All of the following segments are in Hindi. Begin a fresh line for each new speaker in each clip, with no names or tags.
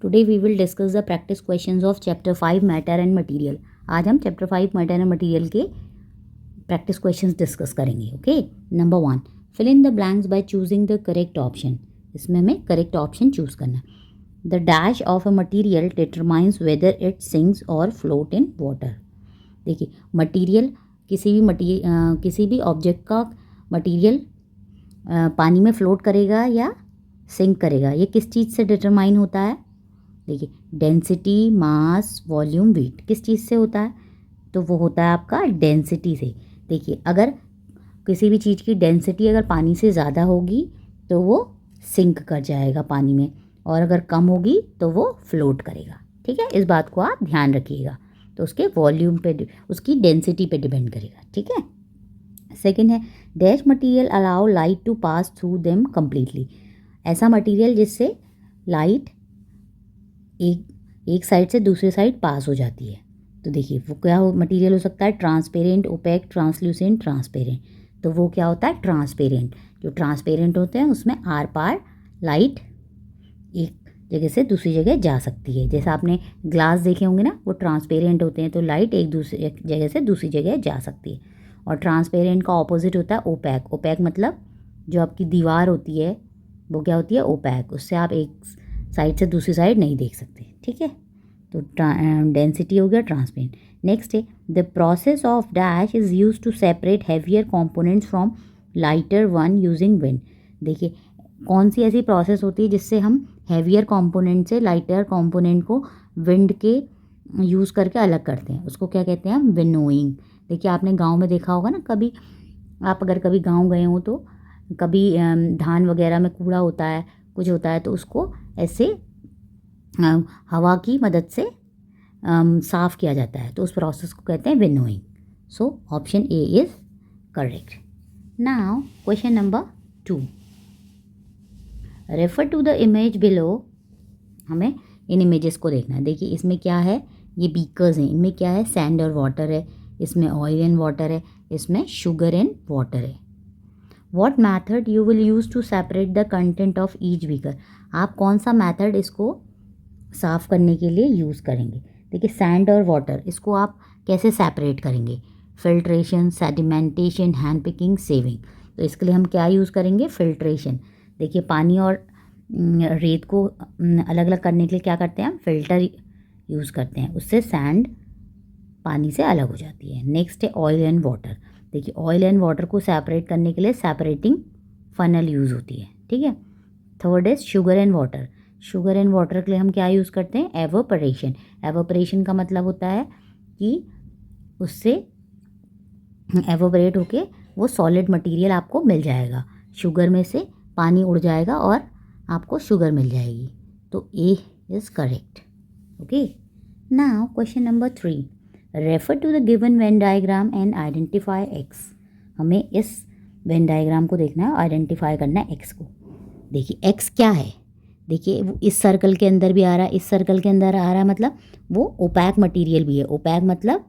Today we will discuss the practice questions of chapter 5 matter and material. आज हम चैप्टर 5 मैटर एंड मटेरियल के प्रैक्टिस क्वेश्चंस डिस्कस करेंगे। Okay, number 1, fill in the blanks by choosing the correct option. इसमें हमें करेक्ट ऑप्शन चूज करना है। The dash of a material determines whether it sinks or float in water. देखिए, मटीरियल किसी भी ऑब्जेक्ट का मटीरियल पानी में फ्लोट करेगा या सिंक करेगा, ये किस चीज़ से डिटरमाइन होता है? देखिए, डेंसिटी, मास, वॉल्यूम, वेट किस चीज़ से होता है? तो वो होता है आपका डेंसिटी से। देखिए, अगर किसी भी चीज़ की डेंसिटी अगर पानी से ज़्यादा होगी तो वो सिंक कर जाएगा पानी में, और अगर कम होगी तो वो फ्लोट करेगा। ठीक है, इस बात को आप ध्यान रखिएगा। तो उसके वॉल्यूम पे, उसकी डेंसिटी पे डिपेंड करेगा। ठीक है। सेकेंड है, dash material allow light to pass through them completely. ऐसा मटीरियल जिससे लाइट एक साइड से दूसरी साइड पास हो जाती है। तो देखिए, वो क्या मटीरियल हो सकता है? Transparent, opaque, translucent, transparent. तो वो क्या होता है? ट्रांसपेरेंट। जो ट्रांसपेरेंट होते हैं उसमें आर पार लाइट एक जगह से दूसरी जगह जा सकती है। जैसे आपने ग्लास देखे होंगे ना, वो ट्रांसपेरेंट होते हैं, तो लाइट एक जगह से दूसरी जगह जा सकती है। और ट्रांसपेरेंट का ऑपोजिट होता है ओपैक। ओपैक मतलब जो आपकी दीवार होती है वो क्या होती है? ओपैक। उससे आप एक साइड से दूसरी साइड नहीं देख सकते। ठीक है, तो डेंसिटी हो गया ट्रांसपेरेंट। नेक्स्ट है, the process of dash is use to separate heavier components from lighter one using wind. देखिए, कौन सी ऐसी प्रोसेस होती है जिससे हम हैवियर कंपोनेंट से लाइटर कंपोनेंट को विंड के यूज़ करके अलग करते हैं? उसको क्या कहते हैं हम? विनोइंग। देखिए, आपने गांव में देखा होगा ना, कभी आप अगर कभी गांव गए हो तो कभी धान वगैरह में कूड़ा होता है, कुछ होता है, तो उसको ऐसे हवा की मदद से साफ़ किया जाता है। तो उस प्रोसेस को कहते हैं winnowing. So option A is correct. Now question number 2, refer to the image below. हमें इन इमेजेस को देखना है। देखिए, इसमें क्या है? ये बीकर्स हैं। इनमें क्या है? सैंड और वाटर है, इसमें ऑयल एंड वाटर है, इसमें शुगर एंड वाटर है। What method you will use to separate the content of each beaker. आप कौन सा मैथड इसको साफ़ करने के लिए यूज़ करेंगे? देखिए, सैंड और वाटर, इसको आप कैसे सेपरेट करेंगे? Filtration, sedimentation, hand picking, saving. तो इसके लिए हम क्या यूज़ करेंगे? फिल्ट्रेशन। देखिए, पानी और रेत को अलग अलग करने के लिए क्या करते हैं हम? फिल्टर यूज़ करते हैं, उससे सैंड पानी से अलग हो जाती है। नेक्स्ट है ऑयल एंड वाटर। देखिए, ऑयल एंड वाटर को सेपरेट करने के लिए सेपरेटिंग फनल यूज़ होती है। ठीक है। Third is sugar and water. Sugar and water के लिए हम क्या यूज़ करते हैं? एवोपरेशन। एवोपरेशन का मतलब होता है कि उससे एवोपरेट होके वो सॉलिड मटेरियल आपको मिल जाएगा। शुगर में से पानी उड़ जाएगा और आपको शुगर मिल जाएगी। तो A is correct. Okay, now question number 3, refer to the given Venn diagram and identify X. हमें इस वेन डायग्राम को देखना है, आइडेंटिफाई करना है एक्स को। देखिए, एक्स क्या है? देखिए, वो इस सर्कल के अंदर भी आ रहा है, इस सर्कल के अंदर आ रहा है, मतलब वो ओपैक मटेरियल भी है। ओपैक मतलब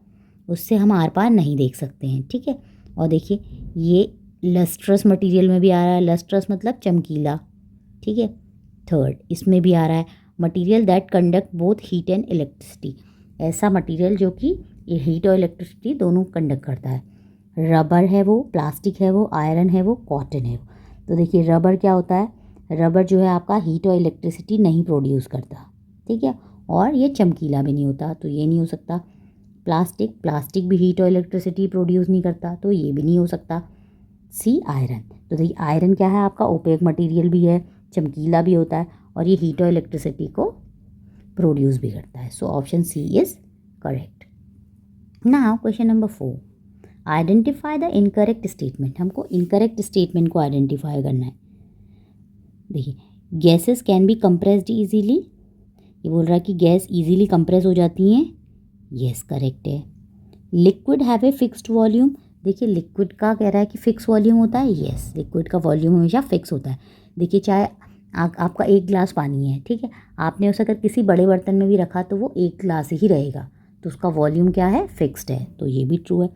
उससे हम आर पार नहीं देख सकते हैं। ठीक है। और देखिए, ये लस्ट्रस मटेरियल में भी आ रहा है। लस्ट्रस मतलब चमकीला। ठीक है। थर्ड, इसमें भी आ रहा है material that conduct both heat and electricity. ऐसा मटेरियल जो कि हीट और इलेक्ट्रिसिटी दोनों कंडक्ट करता है। रबर है वो, प्लास्टिक है वो, आयरन है वो, कॉटन है वो। तो देखिए, रबर क्या होता है? रबर जो है आपका हीट और इलेक्ट्रिसिटी नहीं प्रोड्यूस करता। ठीक है। और ये चमकीला भी नहीं होता, तो ये नहीं हो सकता। प्लास्टिक भी हीट और इलेक्ट्रिसिटी प्रोड्यूस नहीं करता, तो ये भी नहीं हो सकता। सी, आयरन। तो देखिए, आयरन क्या है आपका? ओपेक मटेरियल भी है, चमकीला भी होता है, और ये हीट और इलेक्ट्रिसिटी को प्रोड्यूस भी करता है। So option C is correct. Now question number 4, identify the incorrect statement. हमको इनकरेक्ट स्टेटमेंट को आइडेंटिफाई करना है। देखिए, gases can be compressed easily. ये बोल रहा है कि गैस इजीली कंप्रेस हो जाती हैं। यस, करेक्ट है। Liquid have a fixed volume. देखिए, लिक्विड का कह रहा है कि फिक्स वॉल्यूम होता है। यस, लिक्विड का वॉल्यूम हमेशा फिक्स होता है। देखिए, चाहे आपका एक गिलास पानी है, ठीक है, आपने उसे अगर किसी बड़े बर्तन में भी रखा तो वो एक गिलास ही रहेगा, तो उसका वॉल्यूम क्या है? फिक्स्ड है। तो ये भी ट्रू है।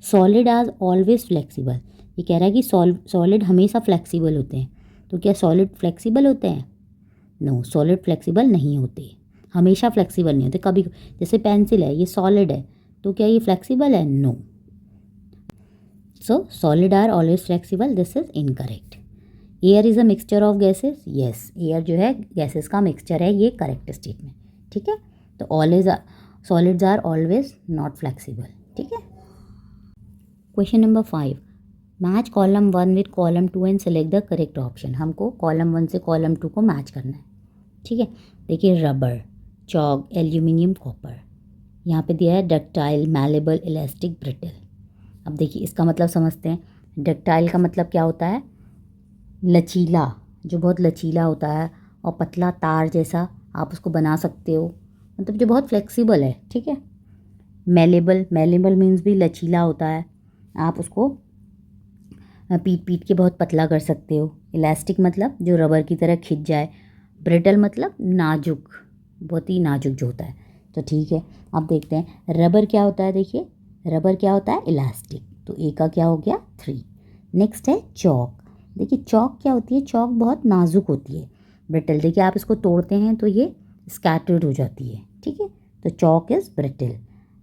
Solid are always flexible. ये कह रहा है कि सॉलिड हमेशा फ्लेक्सिबल होते हैं। तो क्या सॉलिड फ्लेक्सिबल होते हैं? नो, सॉलिड फ्लेक्सिबल नहीं होते। हमेशा फ्लेक्सिबल नहीं होते, कभी, जैसे पेंसिल है ये सॉलिड है, तो क्या ये फ्लेक्सिबल है? No. So solid are always flexible, this is incorrect. Air is a mixture of gases, yes, air जो है गैसेस का मिक्सचर है, ये करेक्ट स्टेटमेंट, ठीक है। तो always solids are always not flexible, ठीक है। Question number 5, match column 1 with column 2 and select the correct option. हमको कॉलम 1 से कॉलम 2 को मैच करना है, ठीक है। देखिए रबर, चॉक, एल्यूमिनियम, कॉपर, यहाँ पे दिया है डक्टाइल, मैलेबल, इलास्टिक, ब्रिटल। अब देखिए इसका मतलब समझते हैं। डक्टाइल का मतलब क्या होता है? लचीला, जो बहुत लचीला होता है और पतला तार जैसा आप उसको बना सकते हो, मतलब जो बहुत फ्लेक्सिबल है, ठीक है। मेलेबल, मेलेबल मीन्स भी लचीला होता है, आप उसको पीट पीट के बहुत पतला कर सकते हो। इलास्टिक मतलब जो रबर की तरह खिंच जाए। ब्रिटल मतलब नाजुक, बहुत ही नाजुक जो होता है। तो ठीक है, अब देखते हैं रबर क्या होता है। देखिए रबर क्या होता है? इलास्टिक। तो ए का क्या हो गया? 3। नेक्स्ट है चॉक। देखिए चॉक क्या होती है? चॉक बहुत नाजुक होती है। ब्रिटल, देखिए आप इसको तोड़ते हैं तो ये स्कैटर्ड हो जाती है, ठीक है। तो चॉक इज़ ब्रिटल।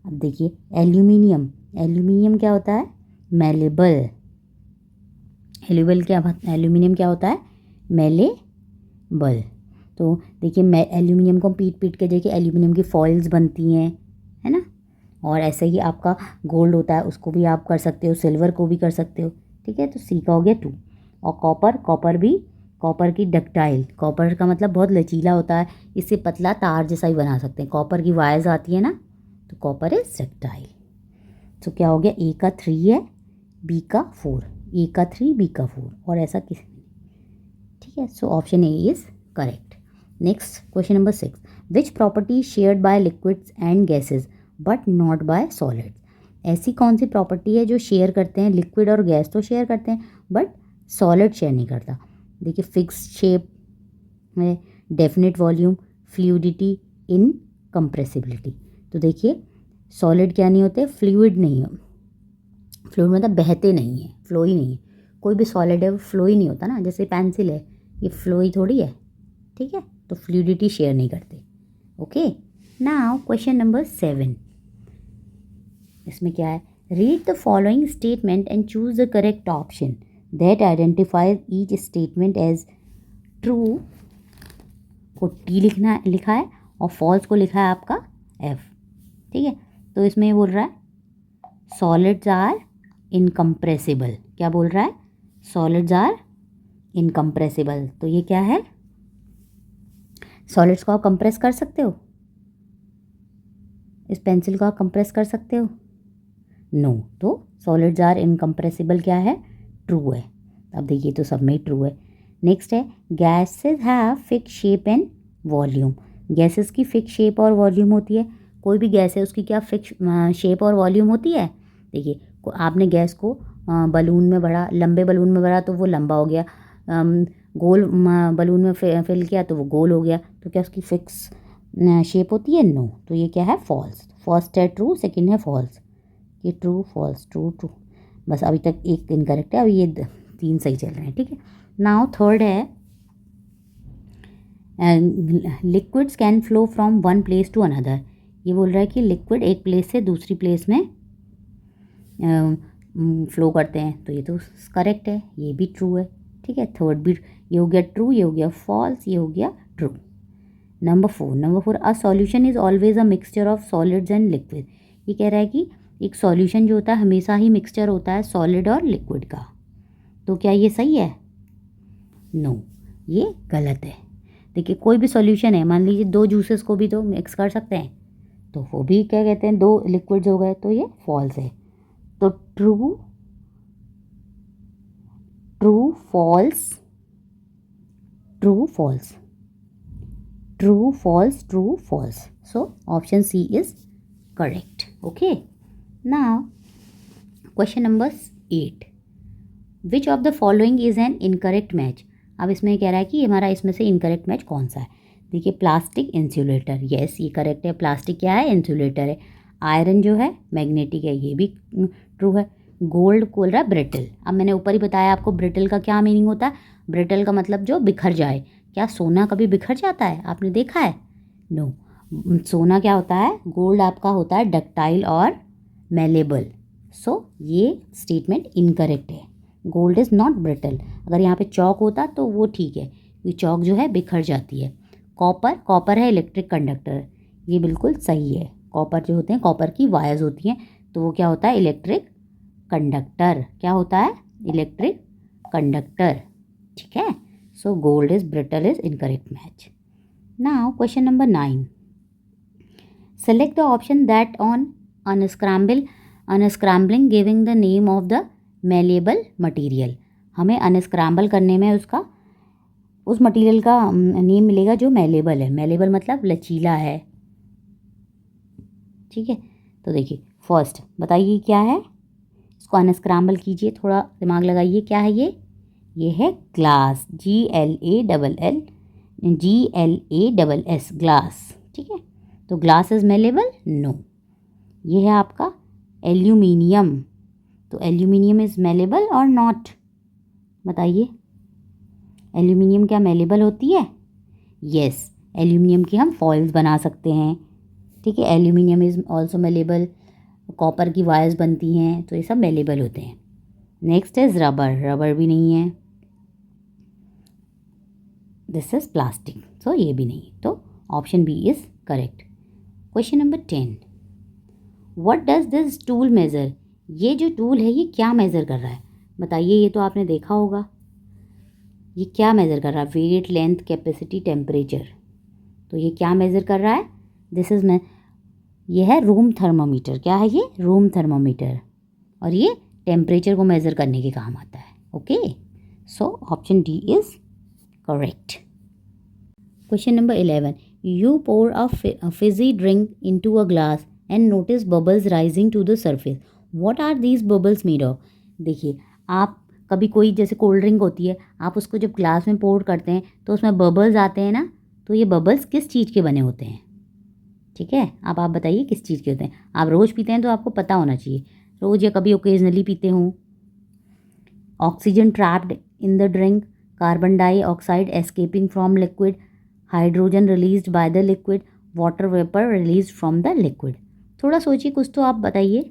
अब देखिए एल्यूमिनियम, एल्यूमिनियम क्या होता है? मेलेबल। एल्यूमिनियम क्या होता है? मेलेबल। तो देखिए एल्यूमिनियम को पीट पीट के देखिए एल्यूमिनियम की फॉइल्स बनती हैं, है ना। और ऐसे ही आपका गोल्ड होता है, उसको भी आप कर सकते हो, सिल्वर को भी कर सकते हो, ठीक है। तो सी का हो गया 2। और कॉपर, कॉपर भी, कॉपर की डक्टाइल, कॉपर का मतलब बहुत लचीला होता है, इससे पतला तार जैसा ही बना सकते हैं। कॉपर की वायर्स आती है ना, तो कॉपर इज डक्टाइल। तो क्या हो गया? ए का 3 है, बी का 4, ए का 3, बी का 4, और ऐसा किसी, ठीक है। So option A is correct. Next question number 6, which property shared by liquids and gases but not by solids. ऐसी कौन सी प्रॉपर्टी है जो शेयर करते हैं? लिक्विड और गैस तो शेयर करते हैं बट सॉलिड शेयर नहीं करता। देखिए फिक्स शेप है, डेफिनेट वॉल्यूम, फ्लूइडिटी, इनकम्प्रेसिबिलिटी। तो देखिए सॉलिड क्या नहीं होते? फ्लूइड नहीं हो, फ्लूइड मतलब बहते नहीं है, फ्लो ही नहीं है। कोई भी सॉलिड है वो फ्लो ही नहीं होता ना, जैसे पेंसिल है ये फ्लो ही थोड़ी है, ठीक है। तो फ्लूइडिटी शेयर नहीं करते। ओके, नाउ क्वेश्चन नंबर 7, इसमें क्या है? Read the following statement and choose the correct option that identifies each statement as true को टी लिखा है और फॉल्स को लिखा है आपका एफ, ठीक है। तो इसमें ये बोल रहा है सॉलिड्स आर इनकम्प्रेसिबल। क्या बोल रहा है? Solids are incompressible. तो ये क्या है? सॉलिड्स को आप कंप्रेस कर सकते हो? इस पेंसिल को आप कंप्रेस कर सकते हो? नो। तो सॉलिड्स आर इनकम्प्रेसिबल क्या है? ट्रू है। अब देखिए तो सब में ट्रू है। नेक्स्ट है gases have fix shape and volume. Gases की फिक्स शेप और वॉल्यूम होती है। कोई भी गैस है उसकी क्या फिक्स शेप और वॉल्यूम होती है? देखिए आपने गैस को बलून में भरा, लंबे बलून में भरा तो वो लंबा हो गया, गोल बलून में फिल किया तो वो गोल हो गया। तो क्या उसकी फिक्स शेप होती है? नो। तो ये क्या है? फॉल्स। फर्स्ट है ट्रू, सेकंड है फॉल्स। ये ट्रू फॉल्स ट्रू ट्रू, बस अभी तक एक इनकरेक्ट है, अभी ये 3 सही चल रहे हैं, ठीक है। नाउ थर्ड है liquids can flow from one place to another. ये बोल रहा है कि लिक्विड एक प्लेस से दूसरी प्लेस में फ्लो करते हैं, तो ये तो करेक्ट है, ये भी ट्रू है, ठीक है। थर्ड भी, ये हो गया ट्रू, ये हो गया फॉल्स, ये हो गया true. Number 4 a solution is always a mixture of solids and liquid. ये कह रहा है कि एक सॉल्यूशन जो होता है हमेशा ही मिक्सचर होता है सॉलिड और लिक्विड का। तो क्या ये सही है? नो, ये गलत है। देखिए कोई भी सॉल्यूशन है, मान लीजिए 2 जूसेस को भी तो मिक्स कर सकते हैं, तो वो भी क्या कहते हैं 2 लिक्विड्स हो गए, तो ये फॉल्स है। तो true true false true false true false true false. So option C is correct. Okay, now question number 8, which of the following is an incorrect match. अब इसमें कह रहा है कि हमारा इसमें से इनकरेक्ट मैच कौन सा है। देखिए प्लास्टिक इंसुलेटर, यस ये करेक्ट है। प्लास्टिक क्या है? इंसुलेटर है। आयरन जो है मैग्नेटिक है, ये भी ट्रू है। गोल्ड बोल रहा है ब्रिटल। अब मैंने ऊपर ही बताया आपको ब्रिटल का क्या मीनिंग होता है। ब्रिटल का मतलब जो बिखर जाए। क्या सोना कभी बिखर जाता है? आपने देखा है? नो। सोना क्या होता है, गोल्ड आपका होता है डक्टाइल और मेलेबल। सो ये स्टेटमेंट इनकरेक्ट है। Gold is not brittle. अगर यहाँ पे चौक होता तो वो ठीक है, क्योंकि चौक जो है बिखर जाती है। कॉपर है इलेक्ट्रिक कंडक्टर, ये बिल्कुल सही है। कॉपर जो होते हैं, कॉपर की वायर्स होती हैं, तो वो क्या होता है, इलेक्ट्रिक कंडक्टर। क्या होता है, इलेक्ट्रिक कंडक्टर। ठीक है। So gold is brittle is incorrect match. Now question number 9, select the option that on unscrambling giving the name of the malleable material. हमें अनस्क्रैम्बल करने में उसका उस मटेरियल का नेम मिलेगा जो मेलेबल है। मेलेबल मतलब लचीला है। ठीक है, तो देखिए फर्स्ट बताइए क्या है, इसको अनस्क्रैम्बल कीजिए, थोड़ा दिमाग लगाइए। क्या है ये है ग्लास, GLASS ग्लास। ठीक है, तो ग्लास इज मेलेबल, नो। ये है आपका एल्यूमिनियम, तो एल्यूमिनियम इज मेलेबल और नॉट, बताइए। एल्यूमिनियम क्या मेलेबल होती है? यस, एल्यूमिनियम की हम फॉइल्स बना सकते हैं। ठीक है, aluminium is also malleable. Copper की वायर्स बनती हैं, तो ये सब मेलेबल होते हैं। नेक्स्ट इज रबर, रबर भी नहीं है। दिस इज प्लास्टिक, सो ये भी नहीं, तो option B is correct. Question number 10, what does this tool measure? ये जो टूल है ये क्या मेज़र कर रहा है, बताइए। ये तो आपने देखा होगा, ये क्या मेज़र कर रहा है? Weight, length, capacity, temperature. तो ये क्या मेज़र कर रहा है? दिस इज ये है रूम थर्मामीटर। क्या है ये? Room thermometer. और ये टेम्परेचर को मेज़र करने के काम आता है। Okay, so option D is correct. Question number 11, you pour a fizzy drink into a glass and notice bubbles rising to the surface, what are these bubbles made of? देखिए, आप कभी कोई जैसे कोल्ड ड्रिंक होती है, आप उसको जब ग्लास में पोर करते हैं तो उसमें बबल्स आते हैं ना, तो ये बबल्स किस चीज़ के बने होते हैं? ठीक है, अब आप बताइए किस चीज़ के होते हैं। आप रोज़ पीते हैं तो आपको पता होना चाहिए, रोज़ या कभी ओकेजनली पीते हों। Oxygen trapped in the drink, carbon dioxide escaping from liquid, hydrogen released by the liquid, water vapour release from the liquid. थोड़ा सोचिए, कुछ तो आप बताइए।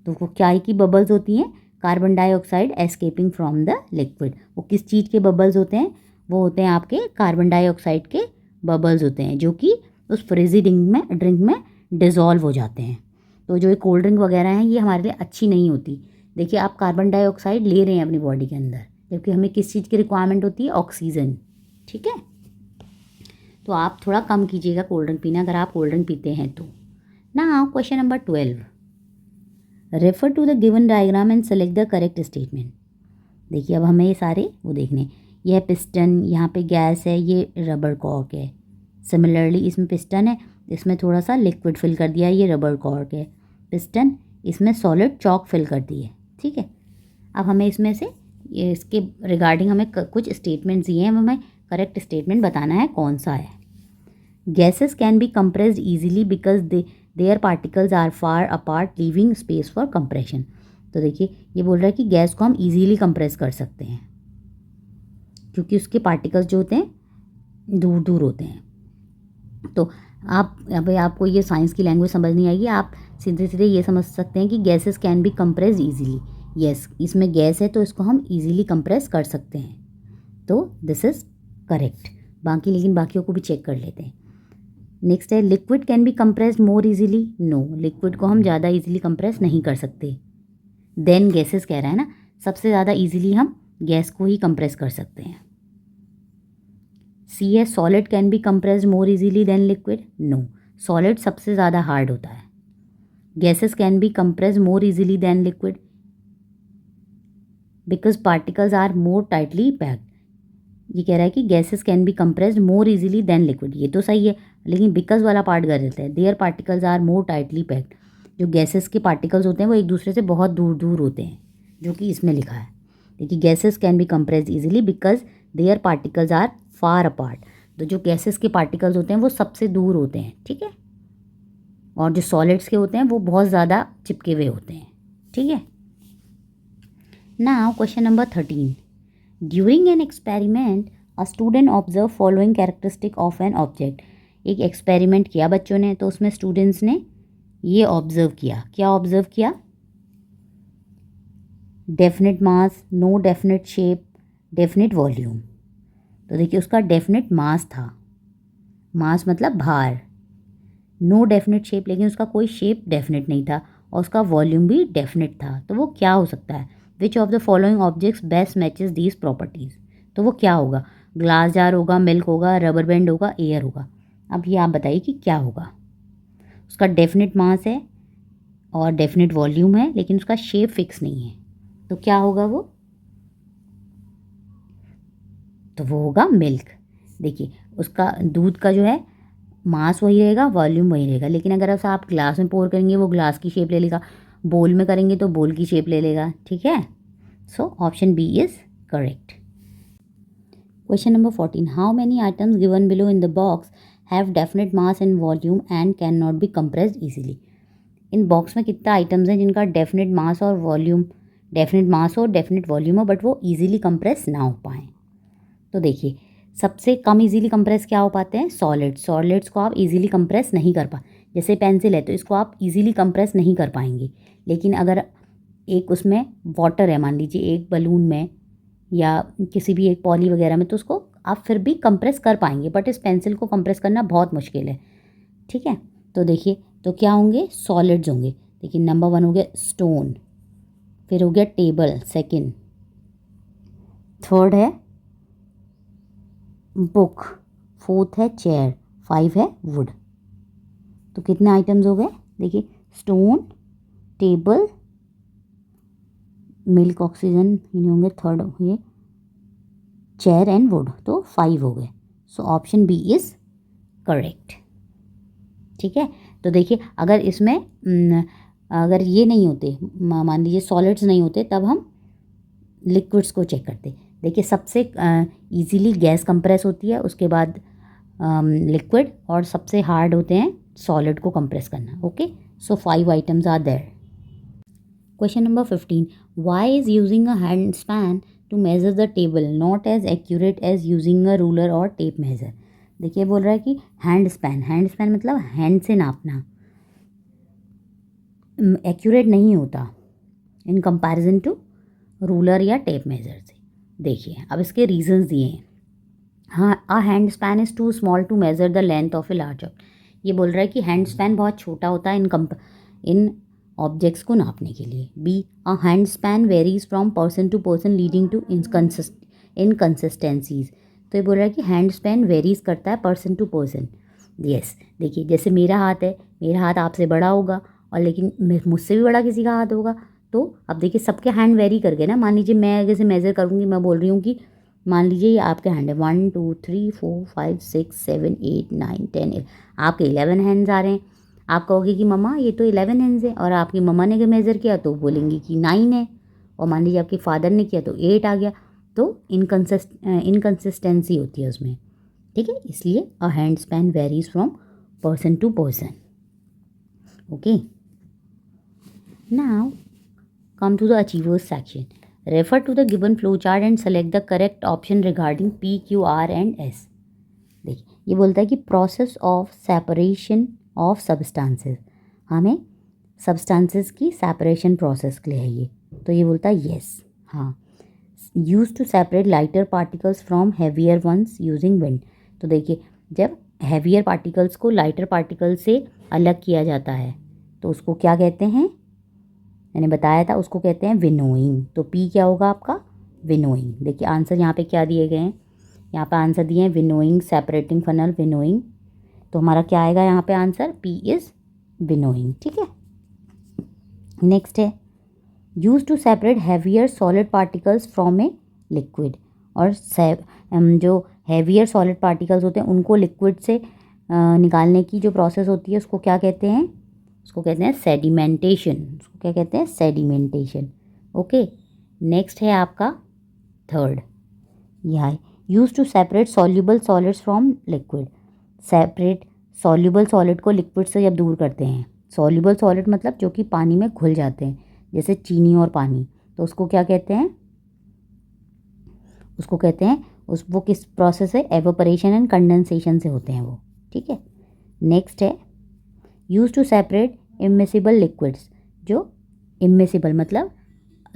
तो वो क्या की बबल्स होती हैं? Carbon dioxide escaping from the liquid. वो किस चीज़ के बबल्स होते हैं? वो होते हैं आपके कार्बन डाइऑक्साइड के बबल्स होते हैं, जो कि उस फ्रिजी ड्रिंक में डिज़ोल्व हो जाते हैं। तो जो ये कोल्ड ड्रिंक वगैरह हैं, ये हमारे लिए अच्छी नहीं होती। देखिए, आप कार्बन डाइऑक्साइड ले रहे हैं अपनी बॉडी के अंदर, जबकि हमें किस चीज़ की रिक्वायरमेंट होती है? ऑक्सीजन। ठीक है, तो आप थोड़ा कम कीजिएगा कोल्ड ड्रिंक पीना, अगर आप कोल्ड ड्रिंक पीते हैं तो। ना question number 12, refer to the given diagram and select the correct statement. देखिए, अब हमें ये सारे वो देखने, यह पिस्टन, यहाँ पे गैस है, ये रबर कॉर्क है। सिमिलरली इसमें पिस्टन है, इसमें थोड़ा सा लिक्विड फिल कर दिया है, ये रबर कॉर्क है। पिस्टन, इसमें सॉलिड चॉक फिल कर दी है। ठीक है, अब हमें इसमें से इसके रिगार्डिंग हमें कुछ स्टेटमेंट्स दिए हैं, हमें करेक्ट स्टेटमेंट बताना है कौन सा है। Gases can be compressed easily because their particles are far apart leaving space for compression. तो देखिए, ये बोल रहा है कि गैस को हम ईजीली कंप्रेस कर सकते हैं, क्योंकि उसके पार्टिकल्स जो होते हैं दूर दूर होते हैं। तो आप अभी आपको ये साइंस की लैंग्वेज समझ नहीं आएगी, आप सीधे सीधे ये समझ सकते हैं कि gases can B compress easily. Yes, इसमें गैस है तो इसको हम ईजीली कंप्रेस कर सकते हैं, तो दिस इज़ करेक्ट। बाकी लेकिन बाकियों को भी चेक कर लेते हैं। नेक्स्ट है, liquid can be compressed more easily. No, liquid को हम ज़्यादा ईजिली कंप्रेस नहीं कर सकते। देन गैसेस कह रहा है ना, सबसे ज़्यादा ईजिली हम गैस को ही कंप्रेस कर सकते हैं। सी है, solid can be compressed more easily than liquid. No, solid सबसे ज़्यादा हार्ड होता है। Gases can be compressed more easily than liquid because particles are more tightly packed. ये कह रहा है कि gases can be compressed more easily than liquid, ये तो सही है, लेकिन बिकॉज वाला पार्ट गलत है। Their particles are more tightly packed, जो गैसेस के पार्टिकल्स होते हैं वो एक दूसरे से बहुत दूर दूर होते हैं, जो कि इसमें लिखा है। देखिए, gases can be compressed easily because their particles are far apart. तो जो गैसेस के पार्टिकल्स होते हैं वो सबसे दूर होते हैं। ठीक है, और जो सॉलिड्स के होते हैं वो बहुत ज़्यादा चिपके हुए होते हैं। ठीक है, now question number 13, during an experiment a student observe following characteristic of an object. एक एक्सपेरिमेंट किया बच्चों ने, तो उसमें स्टूडेंट्स ने ये ऑब्जर्व किया। क्या ऑब्जर्व किया? Definite mass, no definite shape, definite volume. तो देखिए उसका डेफिनेट मास था, मास मतलब भार, नो डेफिनेट शेप लेकिन उसका कोई शेप डेफिनेट नहीं था, और उसका वॉल्यूम भी डेफिनेट था। तो वो क्या हो सकता है? विच of the following objects best matches these properties. तो वो क्या होगा? ग्लास जार होगा, मिल्क होगा, रबर बैंड होगा, एयर होगा। अब ये आप बताइए कि क्या होगा। उसका डेफिनेट मास है और डेफिनेट वॉल्यूम है, लेकिन उसका शेप फिक्स नहीं है, तो क्या होगा वो? तो वो होगा मिल्क। देखिए उसका दूध का जो है मास वही रहेगा, वॉल्यूम वही रहेगा, लेकिन अगर ऐसा आप ग्लास में पोर करेंगे वो ग्लास की शेप ले लेगा, बोल में करेंगे तो बोल की शेप ले लेगा। ठीक है, so option B is correct. Question number 14, how many items given below in the box have definite mass and volume and can not be compressed easily. इन बॉक्स में कितना आइटम्स हैं जिनका डेफिनेट मास और वॉल्यूम, डेफिनेट मास और डेफिनेट वॉल्यूम हो, बट वो ईजिली कंप्रेस ना हो पाएँ। तो देखिए सबसे कम इजीली कंप्रेस क्या हो पाते हैं? सॉलिड्स को आप इजीली कंप्रेस नहीं कर जैसे पेंसिल है तो इसको आप इजीली कंप्रेस नहीं कर पाएंगे, लेकिन अगर एक उसमें वाटर है, मान लीजिए एक बलून में या किसी भी एक पॉली वगैरह में, तो उसको आप फिर भी कंप्रेस कर पाएंगे, बट इस पेंसिल को कंप्रेस करना बहुत मुश्किल है। ठीक है, तो देखिए तो क्या होंगे? सॉलिड्स होंगे। देखिए नंबर 1 हो गया स्टोन, फिर हो गया टेबल सेकंड, थर्ड है बुक, फोर्थ है चेयर, 5 है वुड। तो कितने आइटम्स हो गए? देखिए स्टोन, टेबल, मिल्क, ऑक्सीजन ये होंगे, थर्ड ये चेयर एंड वुड, तो 5 हो गए। So option B is correct. ठीक है, तो देखिए अगर इसमें अगर ये नहीं होते, मान लीजिए सॉलिड्स नहीं होते, तब हम लिक्विड्स को चेक करते। देखिए सबसे इजीली गैस कंप्रेस होती है, उसके बाद लिक्विड, और सबसे हार्ड होते हैं सॉलिड को कंप्रेस करना। Okay, so 5 items are there. Question number 15, why is using a hand span to measure the table not as accurate as using a ruler और टेप मेजर। देखिए बोल रहा है कि हैंड स्पैन मतलब हैंड से नापना एक्यूरेट नहीं होता इन कंपैरिजन टू रूलर या टेप मेजर से। देखिए अब इसके रीजंस दिए हैं। हाँ, a hand span is too small to measure the length of a large object. ये बोल रहा है कि हैंड स्पैन बहुत छोटा होता है इन ऑब्जेक्ट्स को नापने के लिए। B, a hand span varies from person to person leading to inconsistencies. तो ये बोल रहा है कि हैंड स्पैन वेरीज करता है पर्सन टू पर्सन। यस, देखिए जैसे मेरा हाथ है, मेरा हाथ आपसे बड़ा होगा और लेकिन मुझसे भी बड़ा किसी का हाथ होगा, तो अब देखिए सबके हैंड वेरी कर गए ना। मान लीजिए मैं जैसे मेज़र करूँगी, मैं बोल रही हूँ कि मान लीजिए ये आपके हैंड है 1 2 3 4 5 6 7 8 9 10, आपके 11 हैंड्स आ रहे हैं। आप कहोगे कि मम्मा ये तो 11 हैंड्स है, और आपकी मम्मा ने मेज़र किया तो बोलेंगी कि 9 है, और मान लीजिए आपके फादर ने किया तो 8 आ गया। तो इनकन्सिस्टेंसी होती है उसमें। ठीक है, इसलिए a hand span varies from person to person. Okay, now come to the achievers section. Refer to the given flowchart and select the correct option regarding P, Q, R and S. देखिए ये बोलता है कि process of separation of substances, हमें सब्सटेंसेस की सेपरेशन प्रोसेस के लिए है ये। तो ये बोलता है यस, हाँ। Use to separate lighter particles from heavier ones using wind. तो देखिए जब हैवियर पार्टिकल्स को लाइटर पार्टिकल से अलग किया जाता है तो उसको क्या कहते हैं? मैंने बताया था, उसको कहते हैं विनोइंग। तो पी क्या होगा आपका? विनोइंग। देखिए आंसर यहाँ पे क्या दिए गए हैं, यहाँ पे आंसर दिए हैं विनोइंग, सेपरेटिंग फनल, विनोइंग। तो हमारा क्या आएगा यहाँ पे आंसर? P is winnowing. ठीक है, नेक्स्ट है use to separate heavier solid particles from a liquid. और जो हैवियर सॉलिड पार्टिकल्स होते हैं उनको लिक्विड से निकालने की जो प्रोसेस होती है उसको क्या कहते हैं? उसको कहते हैं सेडिमेंटेशन। उसको क्या कहते हैं? सेडिमेंटेशन। ओके, नेक्स्ट है आपका थर्ड, यह है use to separate soluble solids from liquid. Separate soluble solid को लिक्विड से जब दूर करते हैं, सॉल्यूबल सॉलिड मतलब जो कि पानी में घुल जाते हैं, जैसे चीनी और पानी, तो उसको क्या कहते हैं? उसको कहते हैं वो किस प्रोसेस है? एवोपरेशन एंड कंडेंसेशन से होते हैं वो। ठीक है, नेक्स्ट है use to separate immiscible liquids, जो इमिसिबल मतलब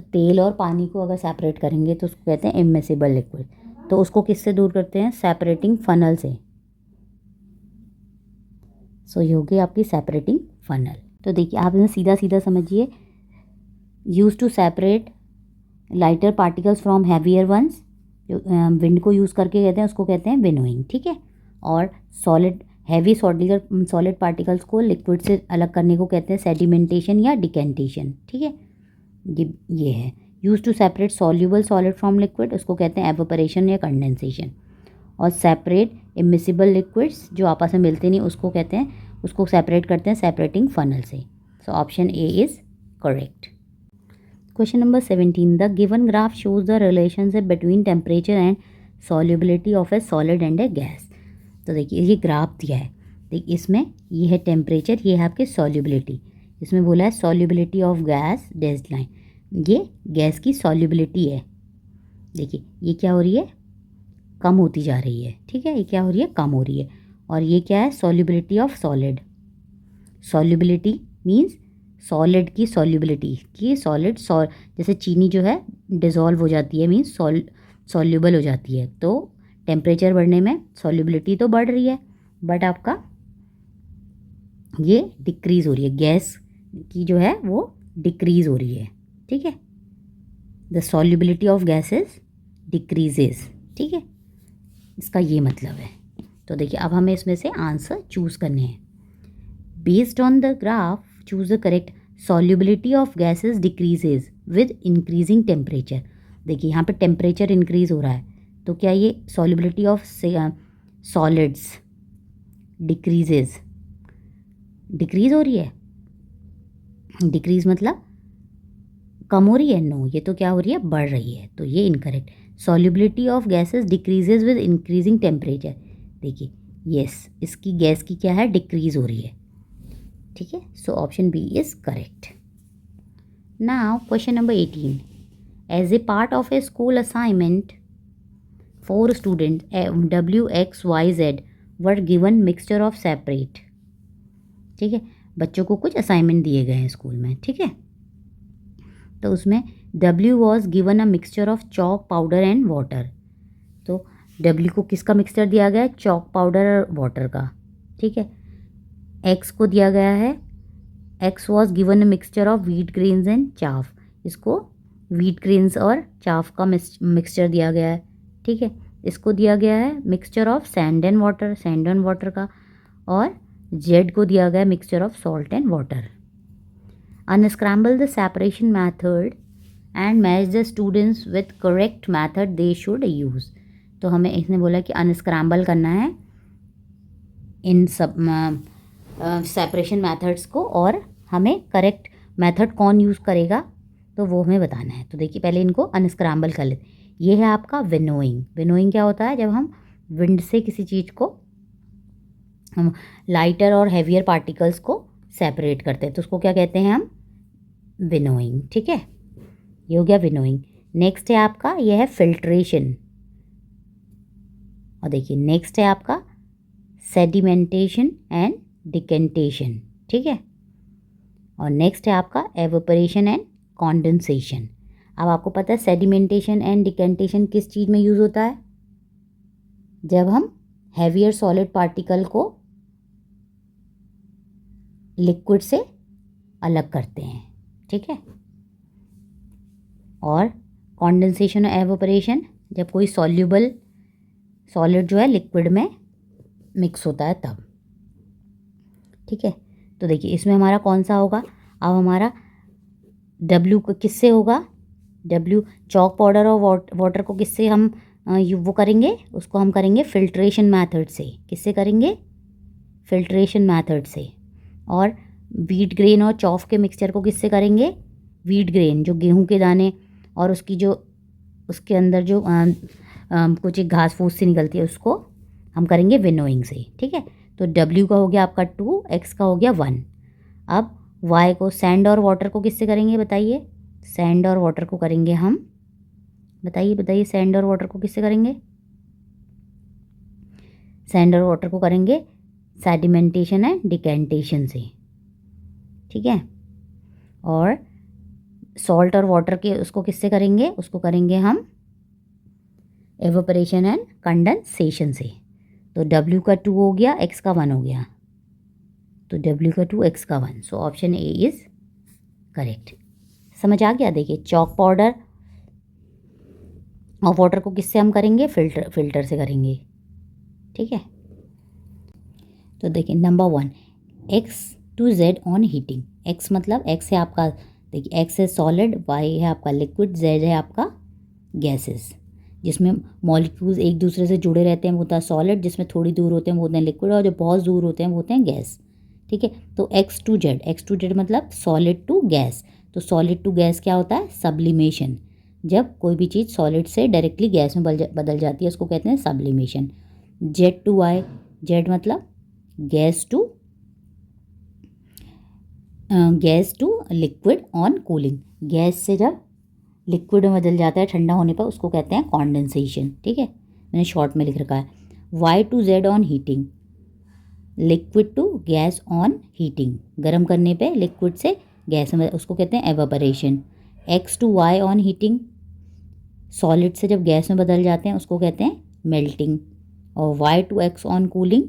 तेल और पानी को अगर सेपरेट करेंगे तो उसको कहते हैं इमिसिबल लिक्विड। तो उसको किससे दूर करते हैं? सेपरेटिंग फनल से। सो ये होगी आपकी सेपरेटिंग फनल। तो देखिए आप इन्हें सीधा सीधा समझिए। Use to separate lighter particles from heavier ones, जो विंड को यूज़ करके कहते हैं उसको कहते हैं विनोइंग, ठीक है। और सॉलिड हैवी सॉलिड पार्टिकल्स को लिक्विड से अलग करने को कहते हैं सेडिमेंटेशन या डिकेंटेशन, ठीक है। ये है use to separate soluble solid from liquid, उसको कहते हैं एवोपरेशन या कंडेंसेशन। और सेपरेट इमिसिबल लिक्विड्स जो आपस में मिलते नहीं उसको कहते हैं, उसको सेपरेट करते हैं सेपरेटिंग फनल से। सो option A is correct. Question number 17, the given graph shows the relationship between temperature and solubility of A solid and A gas. तो देखिए ये ग्राफ दिया है, देखिए इसमें ये है टेम्परेचर, ये है आपकी सॉल्युबिलिटी। इसमें बोला है solubility of gas dash line, ये गैस की सॉल्युबिलिटी है। देखिए ये क्या हो रही है? कम होती जा रही है, ठीक है। ये क्या हो रही है? कम हो रही है। और ये क्या है? Solubility of solid. Solubility means solid की सॉल्युबिलिटी की सॉलिड जैसे चीनी जो है डिज़ोल्व हो जाती है, मीन्स सॉल्युबल हो जाती है। तो टेम्परेचर बढ़ने में सॉल्युबिलिटी तो बढ़ रही है बट आपका ये डिक्रीज़ हो रही है, गैस की जो है वो डिक्रीज़ हो रही है, ठीक है। The solubility of gases decreases, ठीक है, इसका ये मतलब है। तो देखिए अब हमें इसमें से आंसर चूज़ करने हैं। Based on the graph choose the correct. Solubility of gases decreases with increasing temperature. देखिए यहाँ पे टेम्परेचर इंक्रीज हो रहा है तो क्या ये solubility of solids decreases, decrease हो रही है? डिक्रीज मतलब कम हो रही है? नो, ये तो क्या हो रही है? बढ़ रही है। तो ये incorrect. Solubility of gases decreases with increasing temperature. देखिए यस, इसकी गैस की क्या है? डिक्रीज हो रही है, ठीक है। So option B is correct. Now question number 18, as a part of a school assignment 4 student WXYZ were given mixture of separate, ठीक है। बच्चों को कुछ असाइनमेंट दिए गए हैं स्कूल में, ठीक है। तो उसमें W was given a mixture of chalk powder and water. तो W को किसका मिक्सचर दिया गया है? चॉक पाउडर और वाटर का, ठीक है। X को दिया गया है, X was given a mixture of wheat grains and chaff. इसको व्हीट ग्रेन्स और चाफ का मिक्सचर दिया गया है, ठीक है। इसको दिया गया है mixture of sand and water का। और Z को दिया गया है mixture of salt and water. Unscramble the separation method and match the students with correct method they should use. तो हमें इसने बोला कि अनस्क्रैम्बल करना है इन सब सेपरेशन मेथड्स को और हमें करेक्ट मेथड कौन यूज़ करेगा तो वो हमें बताना है। तो देखिए पहले इनको अनस्क्रैम्बल कर लेते। ये है आपका विनोइंग। विनोइंग क्या होता है? जब हम विंड से किसी चीज़ को हम लाइटर और हैवियर पार्टिकल्स को सेपरेट करते हैं तो उसको क्या कहते हैं? हम विनोइंग, ठीक है। ये हो गया विनोइंग। नेक्स्ट है आपका यह है फिल्ट्रेशन। और देखिए नेक्स्ट है आपका सेडिमेंटेशन एंड डिकेंटेशन, ठीक है। और नेक्स्ट है आपका एवोपरेशन एंड कॉन्डेंसेशन। अब आपको पता है सेडिमेंटेशन एंड डिकेंटेशन किस चीज़ में यूज़ होता है? जब हम हैवियर सॉलिड पार्टिकल को लिक्विड से अलग करते हैं, ठीक है। और कॉन्डेंसेशन और एवोपरेशन जब कोई सॉल्यूबल सॉलिड जो है लिक्विड में मिक्स होता है तब, ठीक है। तो देखिए इसमें हमारा कौन सा होगा? अब हमारा W को किससे होगा? W चॉक पाउडर और वाटर को किससे हम वो करेंगे? उसको हम करेंगे फिल्ट्रेशन मेथड से। किससे करेंगे? फिल्ट्रेशन मेथड से। और व्हीट ग्रेन और चॉफ के मिक्सचर को किससे करेंगे? व्हीट ग्रेन जो गेहूं के दाने और उसकी जो उसके अंदर जो कुछ एक घास फूस से निकलती है उसको हम करेंगे विनोइंग से, ठीक है। तो W का हो गया आपका 2, X का हो गया 1। अब Y को सैंड और वाटर को किससे करेंगे बताइए? सैंड और वाटर को करेंगे हम, बताइए सैंड और वाटर को किससे करेंगे? सैंड और वाटर को करेंगे सेडिमेंटेशन एंड डिकेंटेशन से, ठीक है। और सॉल्ट और वाटर के उसको किससे करेंगे, उसको करेंगे हम एवोपरेशन एंड कंडेंसेशन से। तो W का 2 हो गया, X का 1 हो गया, तो W का 2 X का 1, सो ऑप्शन ए इज़ करेक्ट। समझ आ गया। देखिए चॉक पाउडर और वाटर को किससे हम करेंगे, फिल्टर से करेंगे, ठीक है। तो देखिए number 1, X to Z on heating. X मतलब X है आपका, देखिए X है सॉलिड, Y है आपका लिक्विड, Z है आपका गैसेस। जिसमें मॉलिक्यूल्स एक दूसरे से जुड़े रहते हैं वो होता है सॉलिड, जिसमें थोड़ी दूर होते हैं वो होते हैं लिक्विड, और जो बहुत दूर होते हैं वो होते हैं गैस, ठीक है। तो X to Z मतलब सॉलिड टू गैस। तो सॉलिड टू गैस क्या होता है, सब्लिमेशन। जब कोई भी चीज़ सॉलिड से डायरेक्टली गैस में बदल जाती है उसको कहते हैं sublimation. Z to Y, Z मतलब gas to liquid on cooling. Gas से जब लिक्विड में बदल जाता है ठंडा होने पर उसको कहते हैं कॉन्डेंसेशन, ठीक है, मैंने शॉर्ट में लिख रखा है। Y to Z on heating, liquid to gas on heating, गर्म करने पे लिक्विड से गैस में उसको कहते हैं evaporation. X to Y on heating, solid से जब गैस में बदल जाते हैं उसको कहते हैं मेल्टिंग। और Y to X on cooling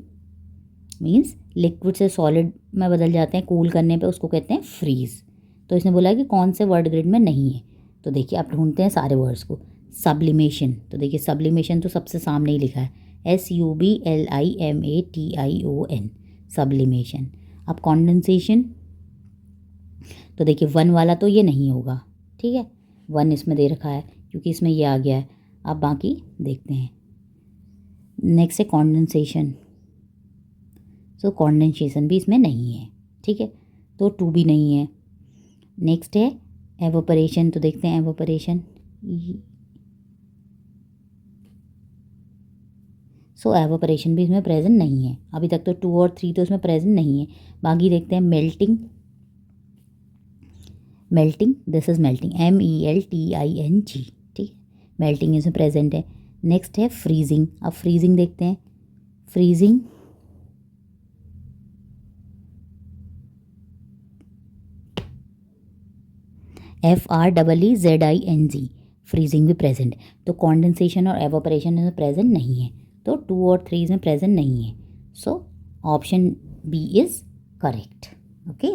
means liquid से सॉलिड में बदल जाते हैं कूल करने पे उसको कहते हैं फ्रीज। तो इसने बोला कि कौन से वर्ड ग्रिड में नहीं है, तो देखिए आप ढूंढते हैं सारे वर्ड्स को। सब्लिमेशन, तो देखिए सब्लिमेशन तो सबसे सामने ही लिखा है, SUBLIMATION, सब्लिमेशन। अब कॉन्डेंसेशन, तो देखिए 1 वाला तो ये नहीं होगा, ठीक है, 1 इसमें दे रखा है क्योंकि इसमें ये आ गया है। अब बाकी देखते हैं। नेक्स्ट है कॉन्डेंसेशन, सो कॉन्डेंसेशन भी इसमें नहीं है, ठीक है, तो 2 भी नहीं है। नेक्स्ट है एवोपरेशन, तो देखते हैं एवोपरेशन, सो एवोपरेशन भी इसमें प्रेजेंट नहीं है। अभी तक तो 2 और 3 तो इसमें प्रेजेंट नहीं है। बाकी देखते हैं melting, this is melting, MELTING, ठीक है, मेल्टिंग इसमें प्रेजेंट है। नेक्स्ट है फ्रीजिंग, अब फ्रीजिंग देखते हैं। फ्रीजिंग FREEZING, फ्रीजिंग भी प्रेजेंट है। तो कॉन्डेंसेशन और एवोपरेशन इसमें प्रेजेंट नहीं है, तो 2 और 3 में प्रेजेंट नहीं है, so option B is correct. Okay.